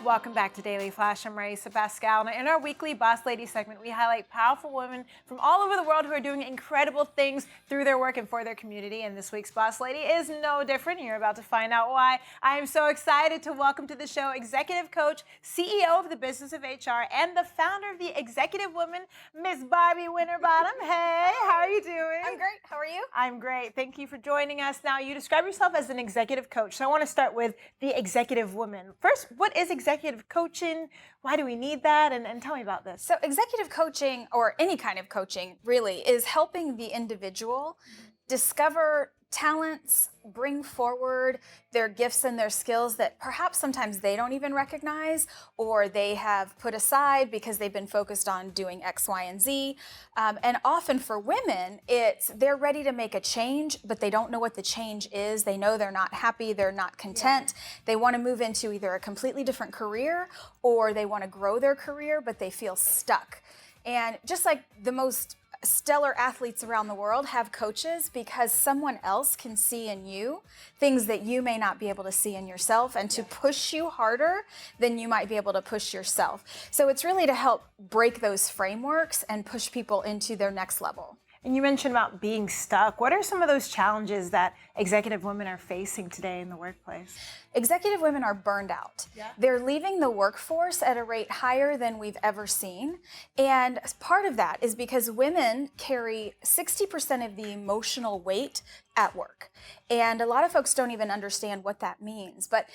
Welcome back to Daily Flash. I'm Riesa, Pascal. And in our weekly Boss Lady segment, we highlight powerful women from all over the world who are doing incredible things through their work and for their community. And this week's Boss Lady is no different. You're about to find out why. I am so excited to welcome to the show executive coach, CEO of the Business of HR, and the founder of the Executive Woman, Miss Barbie Winterbottom. Hey, how are you doing? I'm great. How are you? I'm great. Thank you for joining us. Now, you describe yourself as an executive coach. So I want to start with the executive woman. First, what is executive coaching? Why do we need that? And tell me about this. So executive coaching, or any kind of coaching really, is helping the individual discover talents, bring forward their gifts and their skills that perhaps sometimes they don't even recognize, or they have put aside because they've been focused on doing X, Y, and Z. And often for women, they're ready to make a change, but they don't know what the change is. They know they're not happy, they're not content. Yeah. They want to move into either a completely different career, or they want to grow their career, but they feel stuck. And just like the most stellar athletes around the world have coaches, because someone else can see in you things that you may not be able to see in yourself, and to push you harder than you might be able to push yourself. So it's really to help break those frameworks and push people into their next level. And you mentioned about being stuck. What are some of those challenges that executive women are facing today in the workplace? Executive women are burned out. Yeah. They're leaving the workforce at a rate higher than we've ever seen. And part of that is because women carry 60% of the emotional weight at work. And a lot of folks don't even understand what that means. But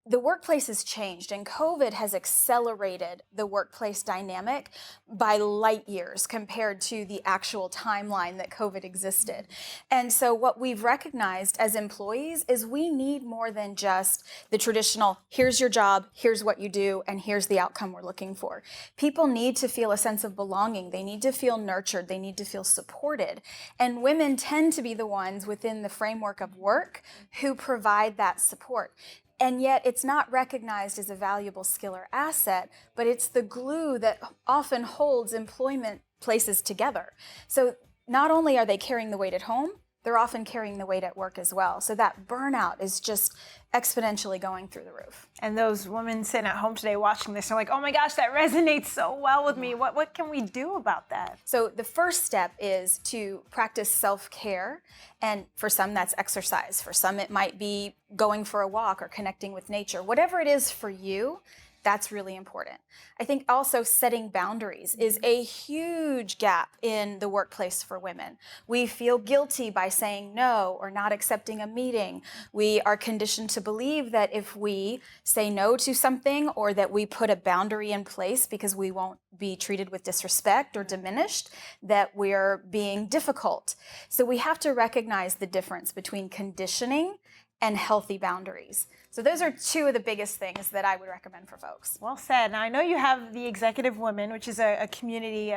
the workplace has changed, and COVID has accelerated the workplace dynamic by light years compared to the actual timeline that COVID existed. And so what we've recognized as employees is we need more than just the traditional, here's your job, here's what you do, and here's the outcome we're looking for. People need to feel a sense of belonging. They need to feel nurtured. They need to feel supported. And women tend to be the ones within the framework of work who provide that support. And yet it's not recognized as a valuable skill or asset, but it's the glue that often holds employment places together. So not only are they carrying the weight at home, they're often carrying the weight at work as well. So that burnout is just exponentially going through the roof. And those women sitting at home today watching this are like, oh my gosh, that resonates so well with me. What can we do about that? So the first step is to practice self-care. And for some, that's exercise. For some, it might be going for a walk or connecting with nature. Whatever it is for you, that's really important. I think also setting boundaries is a huge gap in the workplace for women. We feel guilty by saying no or not accepting a meeting. We are conditioned to believe that if we say no to something, or that we put a boundary in place because we won't be treated with disrespect or diminished, that we're being difficult. So we have to recognize the difference between conditioning and healthy boundaries. So those are two of the biggest things that I would recommend for folks. Well said. Now, I know you have the Executive Women, which is a community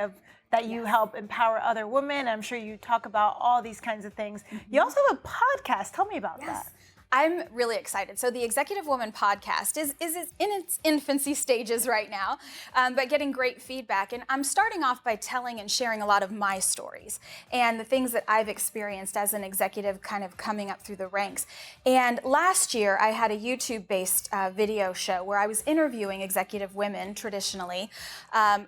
that you help empower other women. I'm sure you talk about all these kinds of things. Mm-hmm. You also have a podcast. Tell me about that. I'm really excited. So the Executive Woman podcast is in its infancy stages right now, but getting great feedback. And I'm starting off by telling and sharing a lot of my stories and the things that I've experienced as an executive kind of coming up through the ranks. And last year, I had a YouTube-based video show where I was interviewing executive women traditionally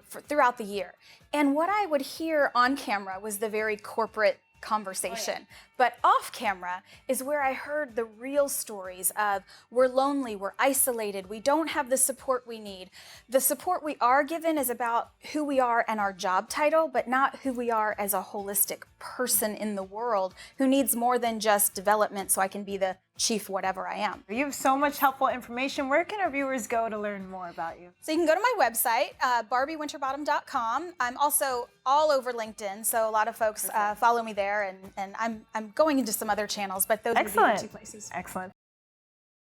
throughout the year. And what I would hear on camera was the very corporate conversation. Oh, yeah. But off camera is where I heard the real stories of we're lonely, we're isolated, we don't have the support we need. The support we are given is about who we are and our job title, but not who we are as a holistic person in the world who needs more than just development so I can be the chief whatever I am. You have so much helpful information. Where can our viewers go to learn more about you? So you can go to my website, barbiewinterbottom.com. I'm also all over LinkedIn, so a lot of folks follow me there, and I'm going into some other channels, but those would be the two places. Excellent.